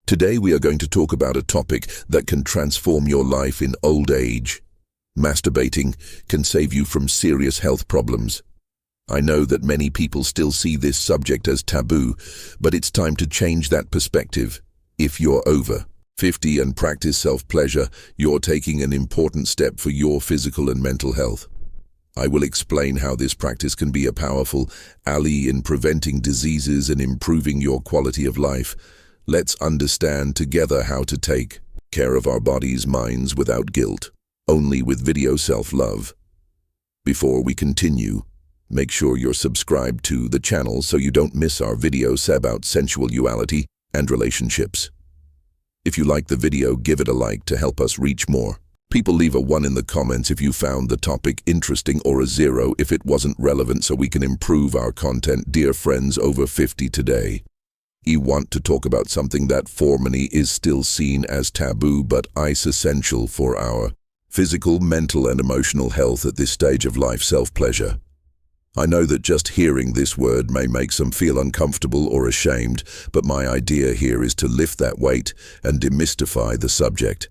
Today we are going to talk about a topic that can transform your life in old age. Masturbating can save you from serious health problems. I know that many people still see this subject as taboo, but it's time to change that perspective. If you're over 50 and practice self-pleasure, you're taking an important step for your physical and mental health. I will explain how this practice can be a powerful ally in preventing diseases and improving your quality of life. Let's understand together how to take care of our bodies, minds without guilt, only with video self-love. Before we continue, make sure you're subscribed to the channel so you don't miss our videos about sensuality and relationships. If you like the video, give it a like to help us reach more people. Leave a 1 in the comments if you found the topic interesting, or a 0 if it wasn't relevant, so we can improve our content. Dear friends over 50, today we want to talk about something that for many is still seen as taboo but is essential for our physical, mental and emotional health at this stage of life: self-pleasure. I know that just hearing this word may make some feel uncomfortable or ashamed, but my idea here is to lift that weight and demystify the subject.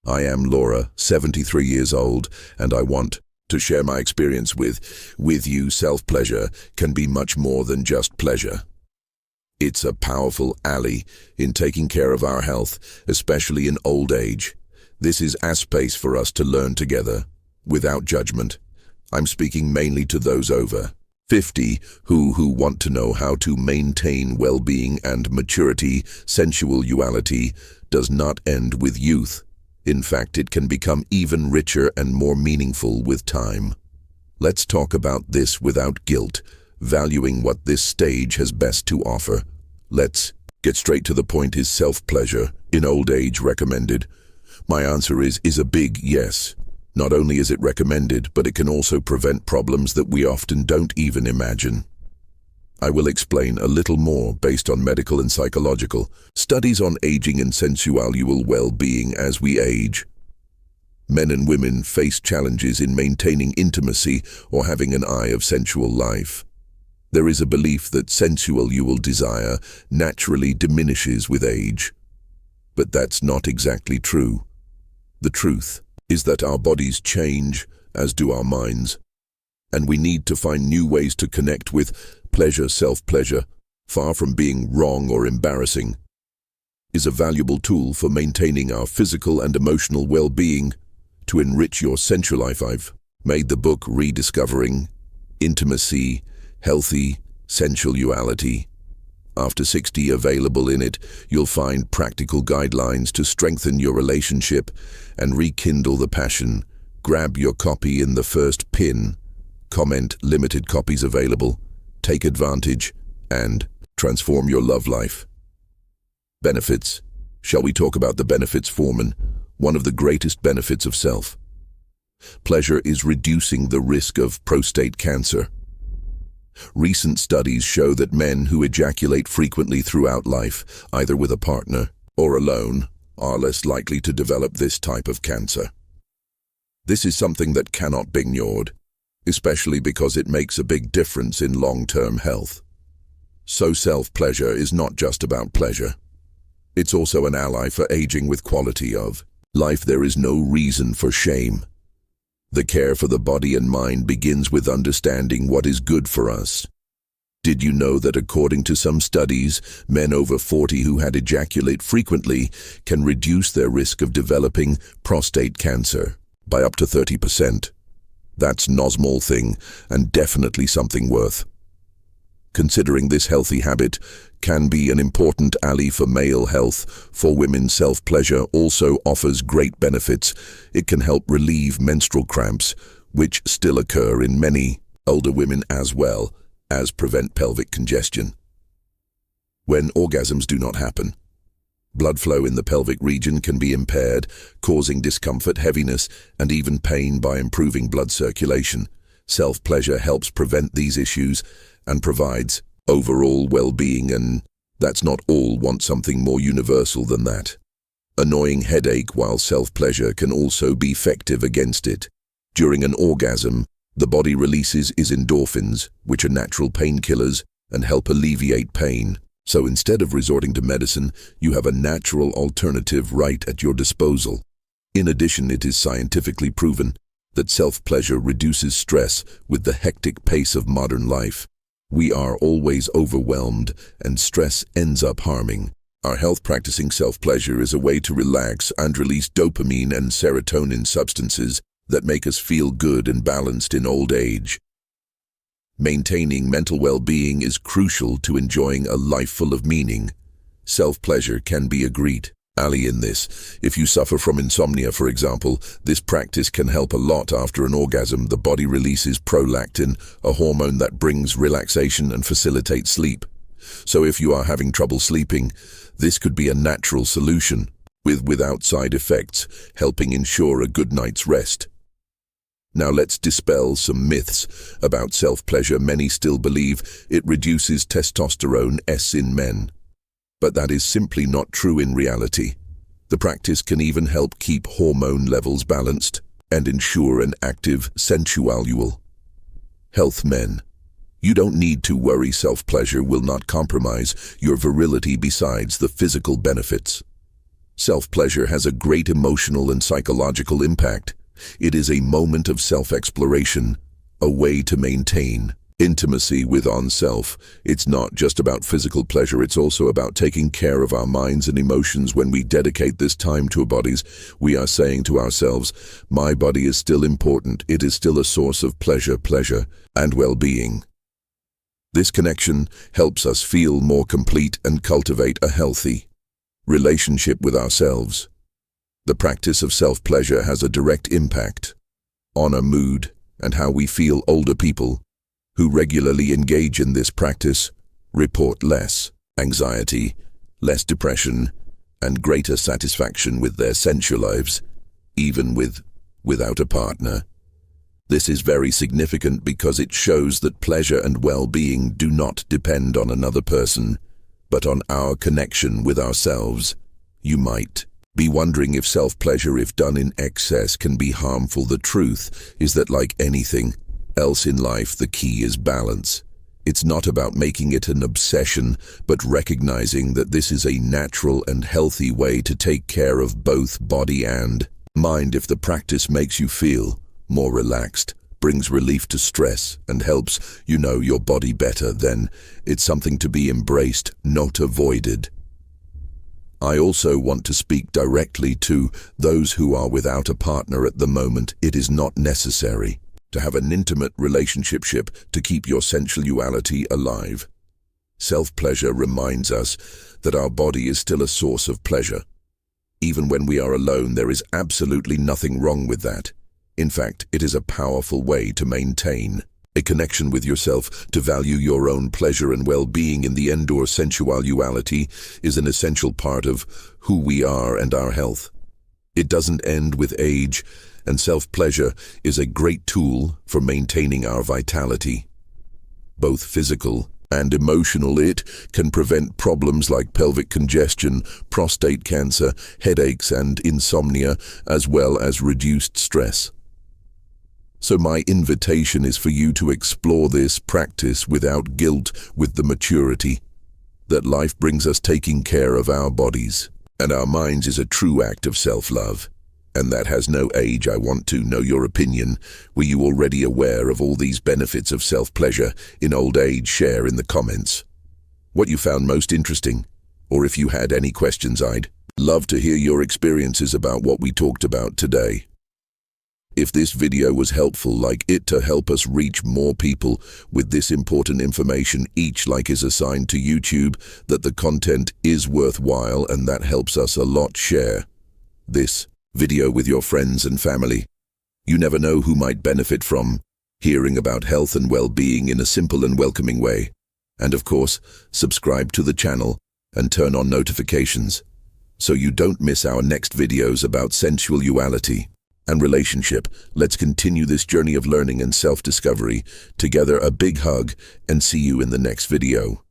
I am Laura, 73 years old, and I want to share my experience with you. Self-pleasure can be much more than just pleasure. It's a powerful ally in taking care of our health, especially in old age. This is a space for us to learn together, without judgment. I'm speaking mainly to those over 50 who want to know how to maintain well-being and maturity. Sensuality does not end with youth. In fact, it can become even richer and more meaningful with time. Let's talk about this without guilt, valuing what this stage has best to offer. Let's get straight to the point. Is self-pleasure in old age recommended? My answer is a big yes. Not only is it recommended, but it can also prevent problems that we often don't even imagine. I will explain a little more based on medical and psychological studies on aging and sensual well-being as we age. Men and women face challenges in maintaining intimacy or having an eye of sensual life. There is a belief that sensual desire naturally diminishes with age. But that's not exactly true. The truth is that our bodies change, as do our minds, and we need to find new ways to connect with pleasure. Self-pleasure, far from being wrong or embarrassing, is a valuable tool for maintaining our physical and emotional well-being to enrich your sensual life. I've made the book Rediscovering Intimacy, Healthy Sensuality After 60 available. In it, you'll find practical guidelines to strengthen your relationship and rekindle the passion. Grab your copy in the first pin comment. Limited copies available. Take advantage and transform your love life. Benefits. Shall we talk about the benefits? One of the greatest benefits of self-pleasure is reducing the risk of prostate cancer. Recent studies show that men who ejaculate frequently throughout life, either with a partner or alone, are less likely to develop this type of cancer. This is something that cannot be ignored, especially because it makes a big difference in long-term health. So self-pleasure is not just about pleasure. It's also an ally for aging with quality of life. There is no reason for shame. The care for the body and mind begins with understanding what is good for us. Did you know that according to some studies, men over 40 who had ejaculate frequently can reduce their risk of developing prostate cancer by up to 30%? That's no small thing, and definitely something worth considering. This healthy habit can be an important ally for male health. For women, self-pleasure also offers great benefits. It can help relieve menstrual cramps, which still occur in many older women, as well as prevent pelvic congestion. When orgasms do not happen, blood flow in the pelvic region can be impaired, causing discomfort, heaviness, and even pain. By improving blood circulation, self-pleasure helps prevent these issues and provides overall well-being. And that's not all. Want something more universal than that? Annoying headache. While self-pleasure can also be effective against it, during an orgasm, the body releases endorphins, which are natural painkillers and help alleviate pain. So instead of resorting to medicine, you have a natural alternative right at your disposal. In addition, it is scientifically proven that self-pleasure reduces stress with the hectic pace of modern life. We are always overwhelmed, and stress ends up harming our health. Practicing self-pleasure is a way to relax and release dopamine and serotonin, substances that make us feel good and balanced in old age. Maintaining mental well-being is crucial to enjoying a life full of meaning. Self-pleasure can be a great ally in this. If you suffer from insomnia, for example, this practice can help a lot. After an orgasm, the body releases prolactin, a hormone that brings relaxation and facilitates sleep. So if you are having trouble sleeping, this could be a natural solution, without side effects, helping ensure a good night's rest. Now let's dispel some myths about self-pleasure. Many still believe it reduces testosterone in men. But that is simply not true in reality. The practice can even help keep hormone levels balanced and ensure an active, sensual health. Men, you don't need to worry. Self-pleasure will not compromise your virility. Besides the physical benefits, self-pleasure has a great emotional and psychological impact. It is a moment of self-exploration, a way to maintain intimacy with oneself. It's not just about physical pleasure, it's also about taking care of our minds and emotions. When we dedicate this time to our bodies, we are saying to ourselves, my body is still important, it is still a source of pleasure and well-being. This connection helps us feel more complete and cultivate a healthy relationship with ourselves. The practice of self-pleasure has a direct impact on our mood and how we feel. Older people who regularly engage in this practice report less anxiety, less depression, and greater satisfaction with their sensual lives, even without a partner. This is very significant because it shows that pleasure and well-being do not depend on another person, but on our connection with ourselves. You might be wondering if self-pleasure, if done in excess, can be harmful. The truth is that, like anything else in life, the key is balance. It's not about making it an obsession, but recognizing that this is a natural and healthy way to take care of both body and mind. If the practice makes you feel more relaxed, brings relief to stress, and helps you know your body better, then it's something to be embraced, not avoided. I also want to speak directly to those who are without a partner at the moment. It is not necessary to have an intimate relationship to keep your sensuality alive. Self-pleasure reminds us that our body is still a source of pleasure. Even when we are alone, there is absolutely nothing wrong with that. In fact, it is a powerful way to maintain a connection with yourself, to value your own pleasure and well-being. In the end, our sensuality is an essential part of who we are and our health. It doesn't end with age, and self-pleasure is a great tool for maintaining our vitality, both physical and emotional. It can prevent problems like pelvic congestion, prostate cancer, headaches, and insomnia, as well as reduced stress. So my invitation is for you to explore this practice without guilt, with the maturity that life brings us. Taking care of our bodies and our minds is a true act of self-love, and that has no age. I want to know your opinion. Were you already aware of all these benefits of self-pleasure in old age? Share in the comments what you found most interesting, or if you had any questions. I'd love to hear your experiences about what we talked about today. If this video was helpful, like it to help us reach more people with this important information. Each like is a sign to YouTube that the content is worthwhile, and that helps us a lot. Share this video with your friends and family. You never know who might benefit from hearing about health and well-being in a simple and welcoming way. And of course, subscribe to the channel and turn on notifications so you don't miss our next videos about sensuality and relationship. Let's continue this journey of learning and self-discovery together. A big hug, and see you in the next video.